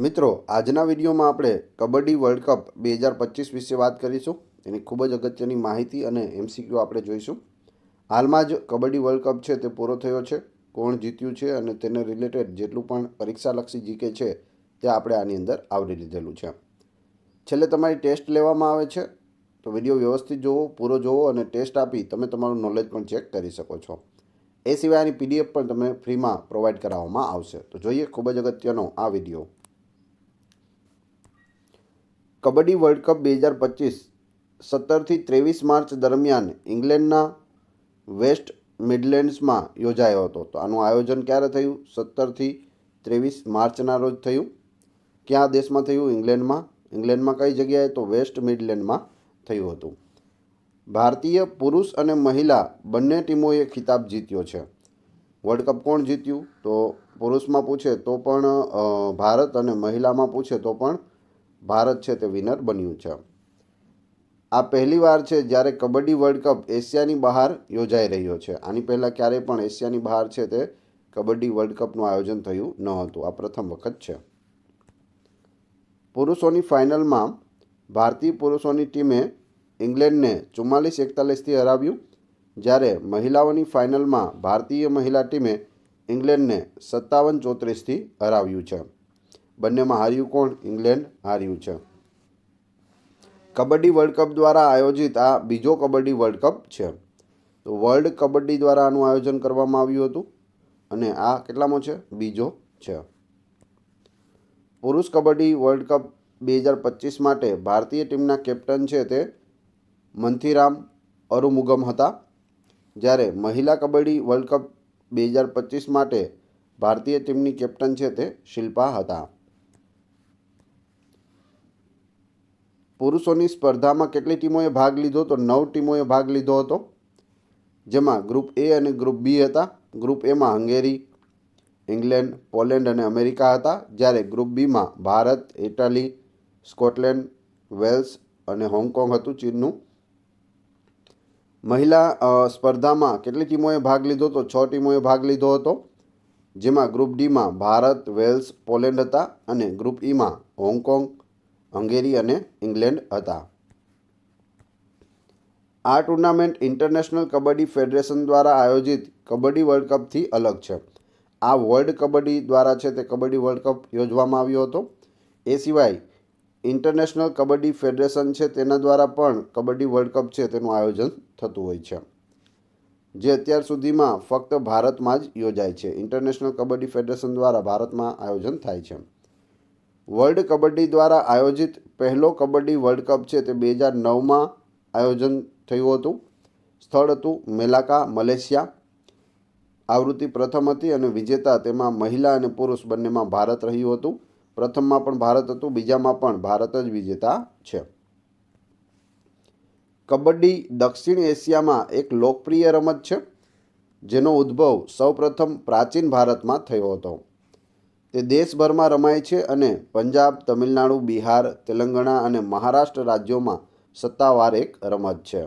મિત્રો, આજના વિડીયોમાં આપણે કબડ્ડી વર્લ્ડ કપ 2025 વિશે વાત કરીશું. એની ખૂબ જ અગત્યની માહિતી અને એમસીક્યુ આપણે જોઈશું. હાલમાં જ કબડ્ડી વર્લ્ડ કપ છે તે પૂરો થયો છે. કોણ જીત્યું છે અને તેને રિલેટેડ જેટલું પણ પરીક્ષાલક્ષી જીકે છે તે આપણે આની અંદર આવરી લીધેલું છે. છેલ્લે તમારી ટેસ્ટ લેવામાં આવે છે, તો વિડીયો વ્યવસ્થિત જોવો, પૂરો જોવો અને ટેસ્ટ આપી તમે તમારું નોલેજ પણ ચેક કરી શકો છો. એ સિવાય આની પીડીએફ પણ તમને ફ્રીમાં પ્રોવાઈડ કરાવવામાં આવશે. તો જોઈએ ખૂબ જ અગત્યનો આ video. Kabaddi world cup 2025 17થી 23 March દરમિયાન ઇંગ્લેન્ડના વેસ્ટ મિડલેન્ડ્સમાં યોજાયો હતો. તો આનું આયોજન ક્યારે થયું? 17થી 23 માર્ચના રોજ થયું. ક્યાં દેશમાં થયું? ઇંગ્લેન્ડમાં. ઇંગ્લેન્ડમાં કઈ જગ્યાએ? તો વેસ્ટ મિડલેન્ડમાં થયું હતું. ભારતીય પુરુષ અને મહિલા બંને ટીમોએ ખિતાબ જીત્યો છે. વર્લ્ડ કપ કોણ જીત્યું? તો પુરુષમાં પૂછે તો પણ ભારત અને મહિલામાં પૂછે તો પણ ભારત છે તે વિનર બન્યું છે. આ પહેલીવાર છે જ્યારે કબડ્ડી વર્લ્ડ કપ એશિયાની બહાર યોજાઈ રહ્યો છે. આની પહેલાં ક્યારેય પણ એશિયાની બહાર છે તે કબડ્ડી વર્લ્ડ કપનું આયોજન થયું ન હતું. આ પ્રથમ વખત છે. પુરુષોની ફાઇનલમાં ભારતીય પુરુષોની ટીમે ઇંગ્લેન્ડને 44-41થી હરાવ્યું, જ્યારે મહિલાઓની ફાઇનલમાં ભારતીય મહિલા ટીમે ઇંગ્લેન્ડને 57-34થી હરાવ્યું છે. બંનેમાં હાર્યું કોણ? ઇંગ્લેન્ડ હાર્યું છે. કબડ્ડી વર્લ્ડ કપ દ્વારા આયોજિત આ બીજો કબડ્ડી વર્લ્ડ કપ છે. તો વર્લ્ડ કબડ્ડી દ્વારા આનું આયોજન કરવામાં આવ્યું હતું અને આ કેટલામો છે? બીજો છે. પુરુષ કબડ્ડી વર્લ્ડ કપ 2025 માટે ભારતીય ટીમના કેપ્ટન છે તે મંથીરામ અરુમુગમ હતા, જ્યારે મહિલા કબડ્ડી વર્લ્ડ કપ 2025 માટે ભારતીય ટીમની કેપ્ટન છે તે શિલ્પા હતા. પુરુષોની સ્પર્ધામાં કેટલી ટીમોએ ભાગ લીધો? તો 9 ટીમોએ ભાગ લીધો હતો, જેમાં ગ્રુપ એ અને ગ્રુપ બી હતા. ગ્રુપ એમાં હંગેરી, ઇંગ્લેન્ડ, પોલેન્ડ અને અમેરિકા હતા, જ્યારે ગ્રુપ બીમાં ભારત, ઇટાલી, સ્કોટલેન્ડ, વેલ્સ અને હોંગકોંગ હતું ચીનનું. મહિલા સ્પર્ધામાં કેટલી ટીમોએ ભાગ લીધો? તો 6 ટીમોએ ભાગ લીધો હતો, જેમાં ગ્રુપ ડીમાં ભારત, વેલ્સ, પોલેન્ડ હતા અને ગ્રુપ ઈમાં હોંગકોંગ, હંગેરી અને ઇંગ્લેન્ડ હતા. આ ટુર્નામેન્ટ ઇન્ટરનેશનલ કબડ્ડી ફેડરેશન દ્વારા આયોજિત કબડ્ડી વર્લ્ડ કપથી અલગ છે. આ વર્લ્ડ કબડ્ડી દ્વારા છે તે કબડ્ડી વર્લ્ડ કપ યોજવામાં આવ્યો હતો. એ સિવાય ઇન્ટરનેશનલ કબડ્ડી ફેડરેશન છે તેના દ્વારા પણ કબડ્ડી વર્લ્ડ કપ છે તેનું આયોજન થતું હોય છે, જે અત્યાર સુધીમાં ફક્ત ભારતમાં જ યોજાય છે. ઇન્ટરનેશનલ કબડ્ડી ફેડરેશન દ્વારા ભારતમાં આયોજન થાય છે. વર્લ્ડ કબડ્ડી દ્વારા આયોજિત પહેલો કબડ્ડી વર્લ્ડ કપ છે તે 2009માં આયોજન થયું હતું. સ્થળ હતું મેલાકા, મલેશિયા. આવૃત્તિ પ્રથમ હતી અને વિજેતા તેમાં મહિલા અને પુરુષ બંનેમાં ભારત રહ્યું હતું. પ્રથમમાં પણ ભારત હતું, બીજામાં પણ ભારત જ વિજેતા છે. કબડ્ડી દક્ષિણ એશિયામાં એક લોકપ્રિય રમત છે, જેનો ઉદ્ભવ સૌપ્રથમ પ્રાચીન ભારતમાં થયો હતો. તે દેશભરમાં રમાય છે અને પંજાબ, તમિલનાડુ, બિહાર, તેલંગાણા અને મહારાષ્ટ્ર રાજ્યોમાં સત્તાવાર એક રમત છે.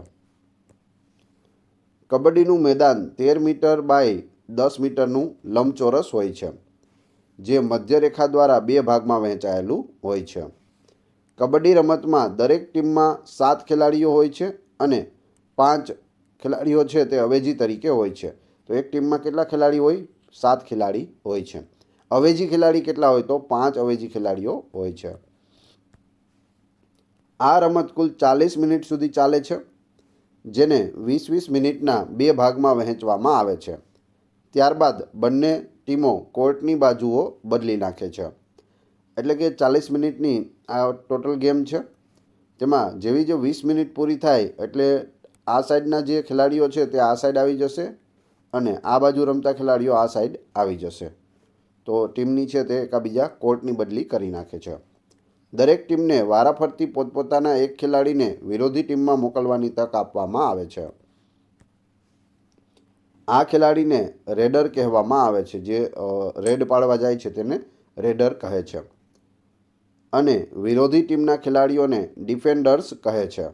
કબડ્ડીનું મેદાન 13 મીટર બાય 10 મીટરનું લંબચોરસ હોય છે, જે મધ્યરેખા દ્વારા 2 ભાગમાં વહેંચાયેલું હોય છે. કબડ્ડી રમતમાં દરેક ટીમમાં 7 ખેલાડીઓ હોય છે અને 5 ખેલાડીઓ છે તે અવેજી તરીકે હોય છે. તો એક ટીમમાં કેટલા ખેલાડી હોય? 7 ખેલાડી હોય છે. અવેજી ખેલાડી કેટલા હોય? તો 5 અવેજી ખેલાડીઓ હોય છે. આ રમત કુલ 40 મિનિટ સુધી ચાલે છે, જેને 20-20 મિનિટના 2 ભાગમાં વહેંચવામાં આવે છે. ત્યારબાદ બંને ટીમો કોર્ટની બાજુઓ બદલી નાખે છે. એટલે કે 40 મિનિટની આ ટોટલ ગેમ છે. તેમાં જેવી જે 20 મિનિટ પૂરી થાય એટલે આ સાઈડના જે ખેલાડીઓ છે તે આ સાઈડ આવી જશે અને આ બાજુ રમતા ખેલાડીઓ આ સાઈડ આવી જશે. તો ટીમની છે તે એકાબીજા કોર્ટની બદલી કરી નાખે છે. દરેક ટીમને વારાફરતી પોતપોતાના એક ખેલાડીને વિરોધી ટીમમાં મોકલવાની તક આપવામાં આવે છે. આ ખેલાડીને રેડર કહેવામાં આવે છે. જે રેડ પાડવા જાય છે તેને રેડર કહે છે અને વિરોધી ટીમના ખેલાડીઓને ડિફેન્ડર્સ કહે છે.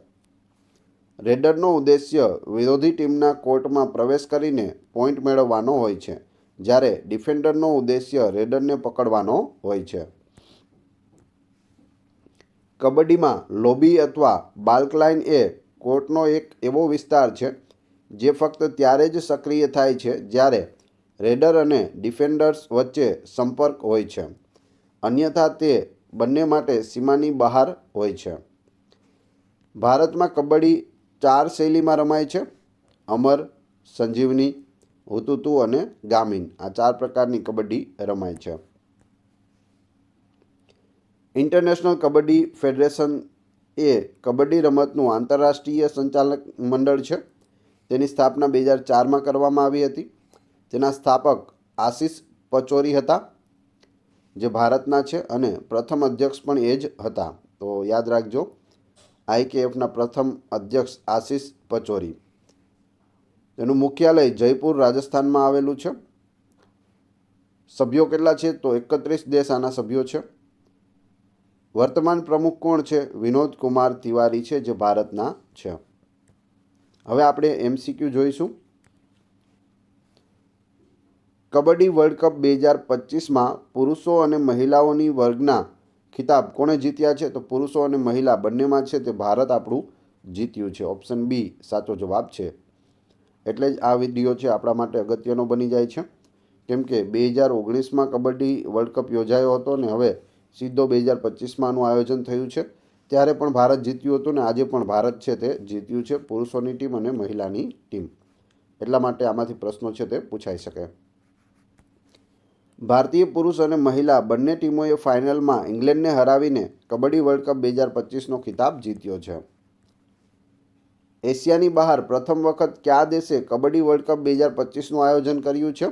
રેડરનો ઉદ્દેશ્ય વિરોધી ટીમના કોર્ટમાં પ્રવેશ કરીને પોઈન્ટ મેળવવાનો હોય છે, જ્યારે ડિફેન્ડરનો ઉદ્દેશ્ય રેડરને પકડવાનો હોય છે. કબડ્ડીમાં લોબી અથવા બાલ્કલાઇન એ કોર્ટનો એક એવો વિસ્તાર છે જે ફક્ત ત્યારે જ સક્રિય થાય છે જ્યારે રેડર અને ડિફેન્ડર્સ વચ્ચે સંપર્ક હોય છે, અન્યથા તે બંને માટે સીમાની બહાર હોય છે. ભારતમાં કબડ્ડી 4 શૈલીમાં રમાય છે: અમર, સંજીવની, હુતુતુ અને ગામીન. આ 4 પ્રકારની કબડ્ડી રમાય છે. ઇન્ટરનેશનલ કબડ્ડી ફેડરેશન એ કબડ્ડી રમતનું આંતરરાષ્ટ્રીય સંચાલક મંડળ છે. તેની સ્થાપના 2004માં કરવામાં આવી હતી. તેના સ્થાપક આશિષ પચોરી હતા, જે ભારતના છે, અને પ્રથમ અધ્યક્ષ પણ એ જ હતા. તો યાદ રાખજો, IKFના પ્રથમ અધ્યક્ષ આશિષ પચોરી. તેનું મુખ્યાલય જયપુર, રાજસ્થાનમાં આવેલું છે. સભ્યો કેટલા છે? તો 31 દેશ આના સભ્યો છે. વર્તમાન પ્રમુખ કોણ છે? વિનોદ કુમાર તિવારી છે, જે ભારતના છે. હવે આપણે MCQ જોઈશું. કબડ્ડી વર્લ્ડ કપ 2025માં પુરુષો અને મહિલાઓની વર્ગના ખિતાબ કોણે જીત્યા છે? તો પુરુષો અને મહિલા બંનેમાં છે તે ભારત આપણું જીત્યું છે. ઓપ્શન બી સાચો જવાબ છે. એટલે જ આ વિડીયો છે આપણા માટે અગત્યનો બની જાય છે, કેમ કે 2019માં કબડ્ડી વર્લ્ડ કપ યોજાયો હતો ને હવે સીધો 2025માં આનું આયોજન થયું છે. ત્યારે પણ ભારત જીત્યું હતું ને આજે પણ ભારત છે તે જીત્યું છે, પુરુષોની ટીમ અને મહિલાની ટીમ. એટલા માટે આમાંથી પ્રશ્નો છે તે પૂછાઈ શકે. ભારતીય પુરુષ અને મહિલા બંને ટીમોએ ફાઇનલમાં ઇંગ્લેન્ડને હરાવીને કબડ્ડી વર્લ્ડ કપ 2025નો ખિતાબ જીત્યો છે. એશિયાની બહાર પ્રથમ વખત કયા દેશે કબડ્ડી વર્લ્ડ કપ 2025નું આયોજન કર્યું છે?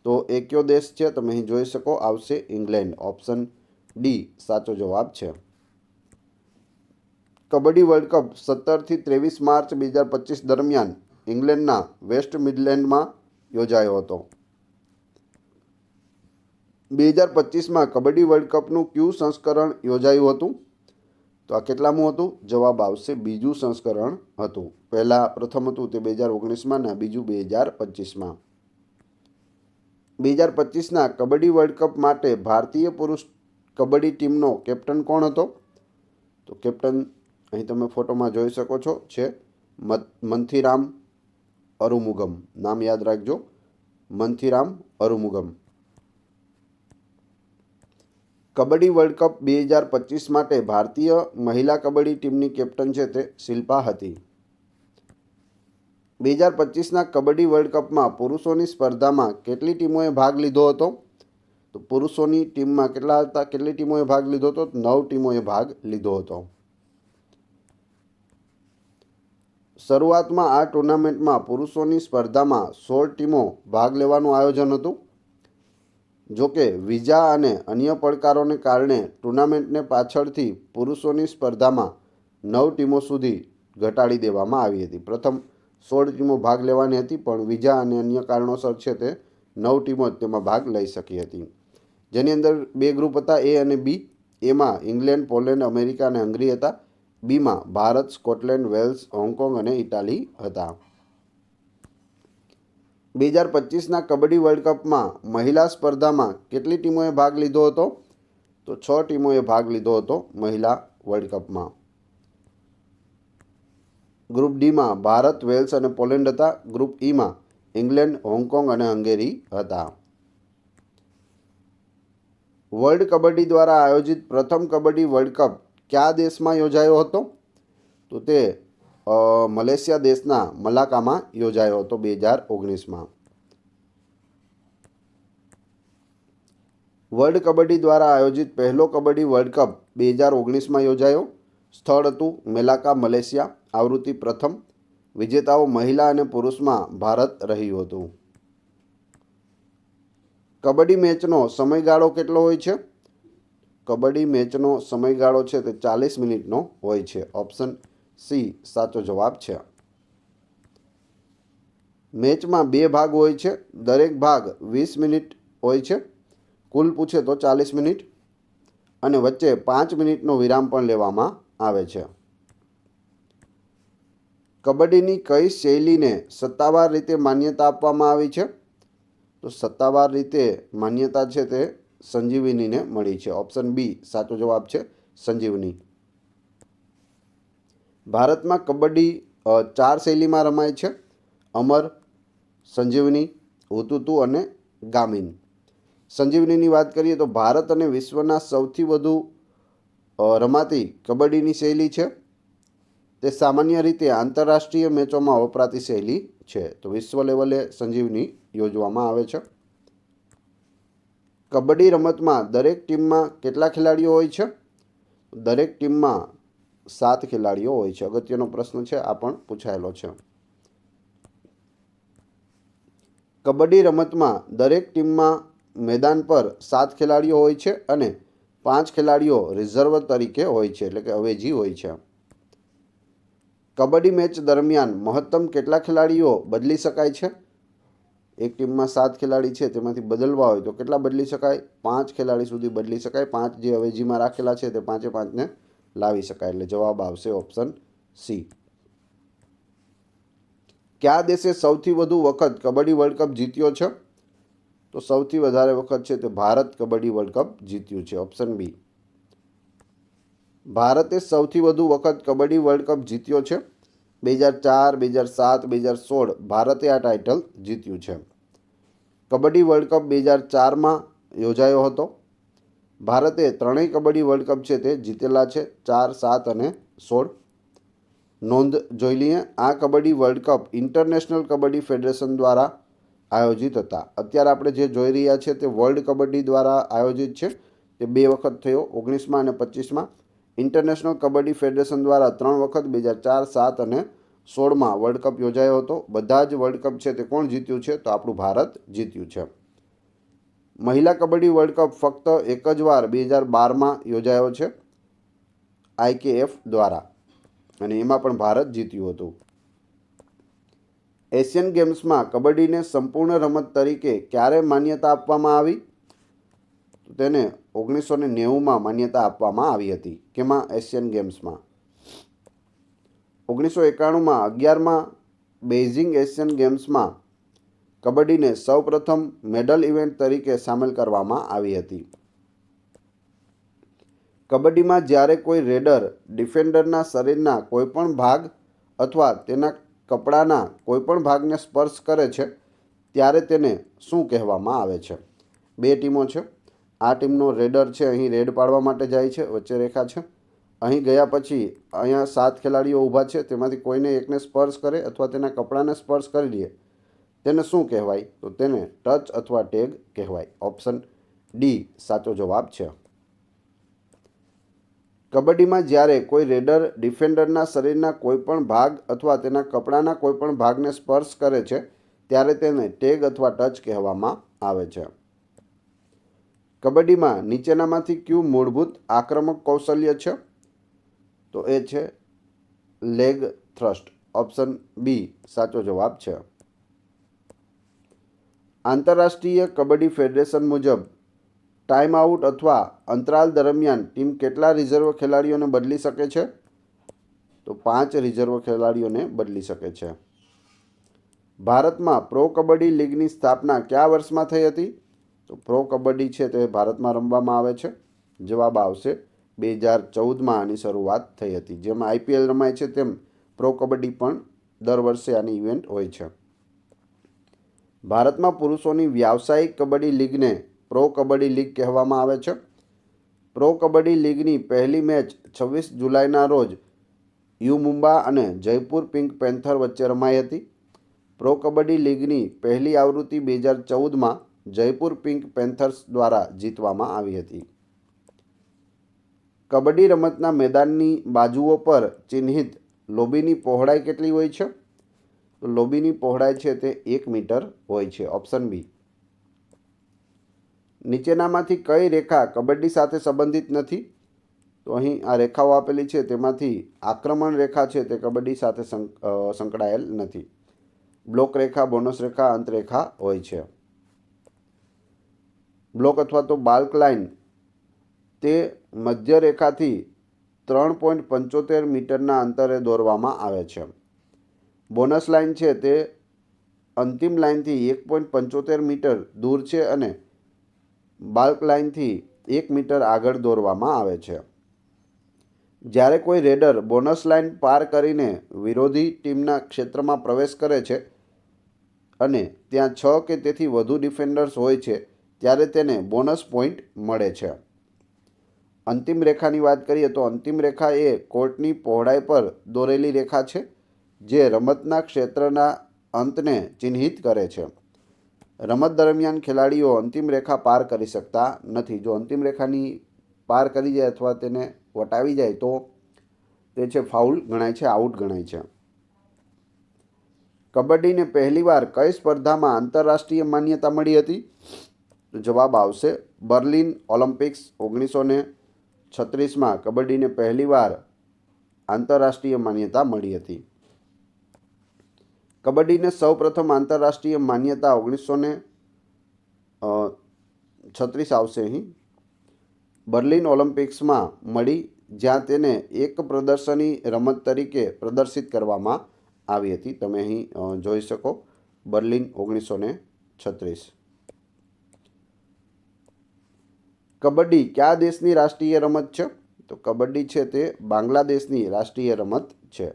તો એ કયો દેશ છે? તમે અહીં જોઈ શકો, આવશે ઇંગ્લેન્ડ. ઓપ્શન ડી સાચો જવાબ છે. કબડ્ડી વર્લ્ડ કપ 17થી 23 માર્ચ 2025 દરમિયાન ઇંગ્લેન્ડના વેસ્ટ મિડલેન્ડમાં યોજાયો હતો. 2025માં કબડ્ડી વર્લ્ડ કપનું કયું સંસ્કરણ યોજાયું હતું? તો આ કેટલામું હતું? જવાબ આવશે બીજું સંસ્કરણ હતું. પ્રથમ હતું તે 2019માં ને બીજું 2025માં. 2025ના કબડ્ડી વર્લ્ડ કપ માટે ભારતીય પુરુષ કબડ્ડી ટીમનો કેપ્ટન કોણ હતો? તો કેપ્ટન અહીં તમે ફોટોમાં જોઈ શકો છો છે મંથીરામ અરુમુગમ. નામ યાદ રાખજો, મંથીરામ અરુમુગમ. કબડ્ડી વર્લ્ડ કપ 2025 માટે ભારતીય મહિલા કબડ્ડી ટીમની કેપ્ટન છે તે શિલ્પા હતી. 2025ના કબડ્ડી વર્લ્ડ કપમાં પુરુષોની સ્પર્ધામાં કેટલી ટીમોએ ભાગ લીધો હતો? તો પુરુષોની ટીમમાં કેટલી ટીમોએ ભાગ લીધો હતો? 9 ટીમોએ ભાગ લીધો હતો. શરૂઆતમાં આ ટુર્નામેન્ટમાં પુરુષોની સ્પર્ધામાં 16 ટીમો ભાગ લેવાનું આયોજન હતું. જોકે વિઝા અને અન્ય પડકારોને કારણે ટુર્નામેન્ટને પાછળથી પુરુષોની સ્પર્ધામાં 9 ટીમો સુધી ઘટાડી દેવામાં આવી હતી. પ્રથમ 16 ટીમો ભાગ લેવાની હતી, પણ વિઝા અને અન્ય કારણોસર છે તે 9 ટીમો જ તેમાં ભાગ લઈ શકી હતી. જેની અંદર 2 ગ્રુપ હતા, એ અને બી. એમાં ઇંગ્લેન્ડ, પોલેન્ડ, અમેરિકા અને હંગરી હતા. બીમાં ભારત, સ્કોટલેન્ડ, વેલ્સ, હોંગકોંગ અને ઇટાલી હતા. 2025ના કબડ્ડી વર્લ્ડ કપમાં મહિલા સ્પર્ધામાં કેટલી ટીમોએ ભાગ લીધો હતો? તો 6 ટીમોએ ભાગ લીધો હતો મહિલા વર્લ્ડ કપમાં. ગ્રુપ ડીમાં ભારત, વેલ્સ અને પોલેન્ડ હતા. ગ્રુપ ઈમાં ઇંગ્લેન્ડ, હોંગકોંગ અને હંગેરી હતા. વર્લ્ડ કબડ્ડી દ્વારા આયોજિત પ્રથમ કબડ્ડી વર્લ્ડ કપ કયા દેશમાં યોજાયો હતો? તો તે મલેશિયા દેશના મલાકામાં યોજાયો હતો 2019માં. વર્લ્ડ કબડ્ડી દ્વારા આયોજિત પહેલો કબડ્ડી વર્લ્ડ કપ 2019માં યોજાયો. સ્થળ હતું મેલાકા, મલેશિયા. આવૃત્તિ પ્રથમ. વિજેતાઓ મહિલા અને પુરુષમાં ભારત રહ્યું હતું. કબડ્ડી મેચનો સમયગાળો કેટલો હોય છે? કબડ્ડી મેચનો સમયગાળો છે તે 40 મિનિટનો હોય છે. ઓપ્શન સી સાચો જવાબ છે. મેચમાં 2 ભાગ હોય છે. દરેક ભાગ 20 મિનિટ હોય છે. કુલ પૂછે તો 40 મિનિટ, અને વચ્ચે 5 મિનિટનો વિરામ પણ લેવામાં આવે છે. કબડ્ડીની કઈ શૈલીને સત્તાવાર રીતે માન્યતા આપવામાં આવી છે? તો સત્તાવાર રીતે માન્યતા છે તે સંજીવનીને મળી છે. ઓપ્શન બી સાચો જવાબ છે, સંજીવની. ભારતમાં કબડ્ડી 4 શૈલીમાં રમાય છે: અમર, સંજીવની, હુતુતુ અને ગામીન. સંજીવનીની વાત કરીએ તો ભારત અને વિશ્વના સૌથી વધુ રમાતી કબડ્ડીની શૈલી છે. તે સામાન્ય રીતે આંતરરાષ્ટ્રીય મેચોમાં વપરાતી શૈલી છે. તો વિશ્વ લેવલે સંજીવની યોજવામાં આવે છે. કબડ્ડી રમતમાં દરેક ટીમમાં કેટલા ખેલાડીઓ હોય છે? દરેક ટીમમાં 7 ખેલાડીઓ હોય છે. અગત્યનો પ્રશ્ન છે, આ પણ પૂછાયેલો છે. કબડ્ડી રમતમાં દરેક ટીમમાં મેદાન પર 7 ખેલાડીઓ હોય છે અને 5 ખેલાડીઓ રિઝર્વ તરીકે હોય છે, એટલે કે અવેજી હોય છે. કબડ્ડી મેચ દરમિયાન મહત્તમ કેટલા ખેલાડીઓ બદલી શકાય છે? એક ટીમમાં 7 ખેલાડી છે, તેમાંથી બદલવા હોય તો કેટલા બદલી શકાય? 5 ખેલાડી સુધી બદલી શકાય. 5 જે અવેજીમાં રાખેલા છે તે 5-5ને લાવી શકાય. એટલે જવાબ આવશે ઓપ્શન સી. કયા દેશે સૌથી વધુ વખત કબડ્ડી વર્લ્ડ કપ જીત્યો છે? તો સૌથી વધારે વખત છે તે ભારત કબડ્ડી વર્લ્ડ કપ જીત્યું છે. Option B. ભારતે સૌથી વધુ વખત કબડ્ડી વર્લ્ડ કપ જીત્યો છે. 2004, 2007, 2016 ભારતે આ ટાઇટલ જીત્યું છે. કબડ્ડી વર્લ્ડ કપ 2004માં યોજાયો હતો. ભારતે 3 કબડ્ડી વર્લ્ડ કપ છે તે જીતેલા છે: 4, 7 અને 16. નોંધ જોઈ લઈએ. આ kabaddi world cup international kabaddi federation દ્વારા આયોજિત હતા. અત્યારે આપણે જે જોઈ રહ્યા છીએ તે વર્લ્ડ કબડ્ડી દ્વારા આયોજિત છે. તે 2 વખત થયો, 19માં અને 25માં. ઇન્ટરનેશનલ કબડ્ડી ફેડરેશન દ્વારા 3 વખત 2004, 7 અને 16માં વર્લ્ડ કપ યોજાયો હતો. બધા જ વર્લ્ડ કપ છે તે કોણ જીત્યું છે? તો આપણું ભારત જીત્યું છે. મહિલા કબડ્ડી વર્લ્ડ કપ ફક્ત એક જ વાર 2012માં યોજાયો છે IKF દ્વારા, અને એમાં પણ ભારત જીત્યું હતું. એશિયન ગેમ્સમાં કબડ્ડીને સંપૂર્ણ રમત તરીકે ક્યારે માન્યતા આપવામાં આવી? તેને 1990માં માન્યતા આપવામાં આવી હતી. કેમાં? એશિયન ગેમ્સમાં. 1991માં 11માં બેઇજિંગ એશિયન ગેમ્સમાં કબડ્ડીને સૌપ્રથમ મેડલ ઇવેન્ટ તરીકે સામેલ કરવામાં આવી હતી. કબડ્ડીમાં જ્યારે કોઈ રેડર ડિફેન્ડરના શરીરના કોઈપણ ભાગ અથવા તેના કપડાના કોઈપણ ભાગને સ્પર્શ કરે છે ત્યારે તેને શું કહેવામાં આવે છે? 2 ટીમો છે. આ ટીમનો રેડર છે, અહીં રેડ પાડવા માટે જાય છે, વચ્ચે રેખા છે. અહીં ગયા પછી અહીંયા 7 ખેલાડીઓ ઊભા છે, તેમાંથી કોઈને એકને સ્પર્શ કરે અથવા તેના કપડાને સ્પર્શ કરી લે, તેને શું કહેવાય? તો તેને ટચ અથવા ટેગ કહેવાય. ઓપ્શન ડી સાચો જવાબ છે. કબડ્ડીમાં જ્યારે કોઈ રેડર ડિફેન્ડરના શરીરના કોઈપણ ભાગ અથવા તેના કપડાના કોઈપણ ભાગને સ્પર્શ કરે છે ત્યારે તેને ટેગ અથવા ટચ કહેવામાં આવે છે. કબડ્ડીમાં નીચેનામાંથી કયું મૂળભૂત આક્રમક કૌશલ્ય છે? તો એ છે લેગ થ્રસ્ટ. ઓપ્શન બી સાચો જવાબ છે. આંતરરાષ્ટ્રીય કબડ્ડી ફેડરેશન મુજબ ટાઈમ આઉટ અથવા અંતરાલ દરમિયાન ટીમ કેટલા રિઝર્વ ખેલાડીઓને બદલી શકે છે? તો 5 રિઝર્વ ખેલાડીઓને બદલી શકે છે. ભારતમાં પ્રો કબડ્ડી લીગની સ્થાપના કયા વર્ષમાં થઈ હતી? તો પ્રો કબડ્ડી છે તે ભારતમાં રમવામાં આવે છે. જવાબ આવશે 2014માં આની શરૂઆત થઈ હતી. જેમ IPL રમાય છે તેમ પ્રો કબડ્ડી પણ દર વર્ષે આની ઇવેન્ટ હોય છે. ભારતમાં પુરુષોની વ્યાવસાયિક કબડ્ડી લીગને પ્રો કબડ્ડી લીગ કહેવામાં આવે છે. પ્રો કબડ્ડી લીગની પહેલી મેચ 26 જુલાઈના રોજ યુ મુમ્બા અને જયપુર પિંક પેન્થર વચ્ચે રમાઈ હતી. પ્રો કબડ્ડી લીગની પહેલી આવૃત્તિ 2014માં જયપુર પિંક પેન્થર્સ દ્વારા જીતવામાં આવી હતી. કબડ્ડી રમતના મેદાનની બાજુઓ પર ચિહ્નિત લોબીની પહોળાઈ કેટલી હોય છે? તો લોબીની પહોળાઈ છે તે 1 મીટર હોય છે. Option B. નીચેનામાંથી કઈ રેખા કબડ્ડી સાથે સંબંધિત નથી? તો અહીં આ રેખાઓ આપેલી છે તેમાંથી આક્રમણ રેખા છે તે કબડ્ડી સાથે સંકળાયેલ નથી. બ્લોક રેખા, બોનસ રેખા, અંત રેખા હોય છે. બ્લોક અથવા તો બાલ્ક લાઇન તે મધ્ય રેખાથી 3.75 મીટરના અંતરે દોરવામાં આવે છે. બોનસ લાઇન છે તે અંતિમ લાઇનથી 1.75 મીટર દૂર છે અને બાલ્ક લાઇનથી 1 મીટર આગળ દોરવામાં આવે છે. જ્યારે કોઈ રેડર બોનસ લાઇન પાર કરીને વિરોધી ટીમના ક્ષેત્રમાં પ્રવેશ કરે છે અને ત્યાં 6 કે તેથી વધુ ડિફેન્ડર્સ હોય છે ત્યારે તેને બોનસ પોઈન્ટ મળે છે. અંતિમ રેખાની વાત કરીએ તો અંતિમ રેખા એ કોર્ટની પહોળાઈ પર દોરેલી રેખા છે જે રમતના ક્ષેત્રના અંતને ચિહ્નિત કરે છે. રમત દરમિયાન ખેલાડીઓ અંતિમ રેખા પાર કરી શકતા નથી. જો અંતિમ રેખાની પાર કરી જાય અથવા તેને વટાવી જાય તો તે છે ફાઉલ ગણાય છે, આઉટ ગણાય છે. કબડ્ડીને પહેલીવાર કઈ સ્પર્ધામાં આંતરરાષ્ટ્રીય માન્યતા મળી હતી? જવાબ આવશે બર્લિન ઓલિમ્પિક્સ 1936માં કબડ્ડીને પહેલીવાર આંતરરાષ્ટ્રીય માન્યતા મળી હતી. કબડ્ડીને સૌપ્રથમ આંતરરાષ્ટ્રીય માન્યતા 1936 આવશે અહીં બર્લિન ઓલિમ્પિક્સમાં મળી, જ્યાં તેને એક પ્રદર્શની રમત તરીકે પ્રદર્શિત કરવામાં આવી હતી. તમે અહીં જોઈ શકો બર્લિન 1936. કબડ્ડી કયા દેશની રાષ્ટ્રીય રમત છે? તો કબડ્ડી છે તે બાંગ્લાદેશની રાષ્ટ્રીય રમત છે.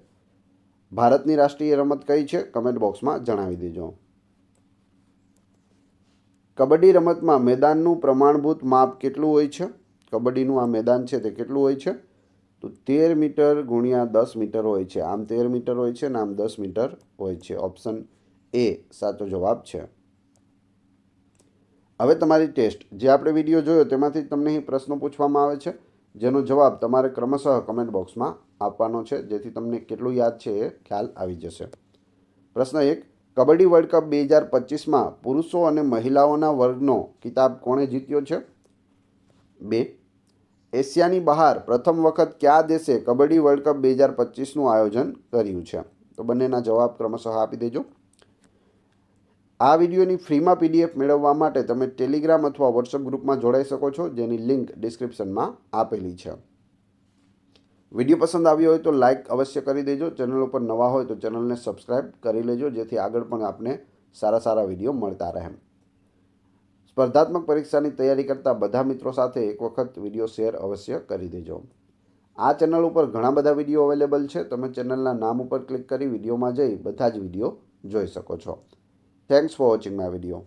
ભારતની રાષ્ટ્રીય રમત કઈ છે? કમેન્ટ બોક્સમાં જણાવી દેજો. કબડ્ડી રમતમાં મેદાનનું પ્રમાણભૂત માપ કેટલું હોય છે? કબડ્ડીનું આ મેદાન છે તે કેટલું હોય છે? તો 13 મીટર ગુણ્યા 10 મીટર હોય છે. આમ 13 મીટર હોય છે અને આમ 10 મીટર હોય છે. ઓપ્શન એ સાચો જવાબ છે. હવે તમારી ટેસ્ટ, જે આપણે વિડીયો જોયો તેમાંથી તમને અહીં પ્રશ્નો પૂછવામાં આવે છે, જેનો જવાબ તમારે ક્રમશઃ કમેન્ટ બોક્સમાં આપવાનો છે, જેથી તમને કેટલું યાદ છે એ ખ્યાલ આવી જશે. પ્રશ્ન 1. કબડ્ડી વર્લ્ડ કપ 2025માં પુરુષો અને મહિલાઓના વર્ગનો ખિતાબ કોણે જીત્યો છે? 2. એશિયાની બહાર પ્રથમ વખત કયા દેશે કબડ્ડી વર્લ્ડ કપ 2025નું આયોજન કર્યું છે? તો બંનેના જવાબ ક્રમશઃ આપી દેજો. આ વિડીયોની ફ્રીમાં PDF મેળવવા માટે તમે ટેલિગ્રામ અથવા વોટ્સઅપ ગ્રુપમાં જોડાઈ શકો છો, જેની લિંક ડિસ્ક્રિપ્શનમાં આપેલી છે. વિડીયો પસંદ આવ્યો હોય તો લાઇક અવશ્ય કરી દેજો. ચેનલ ઉપર નવા હોય તો ચેનલને સબસ્ક્રાઈબ કરી લેજો, જેથી આગળ પણ આપને સારા વિડીયો મળતા રહે. સ્પર્ધાત્મક પરીક્ષાની તૈયારી કરતા બધા મિત્રો સાથે એક વખત વિડીયો શેર અવશ્ય કરી દેજો. આ ચેનલ ઉપર ઘણા બધા વિડીયો અવેલેબલ છે. તમે ચેનલના નામ ઉપર ક્લિક કરી વિડીયોમાં જઈ બધા જ વિડીયો જોઈ શકો છો. Thanks for watching my video.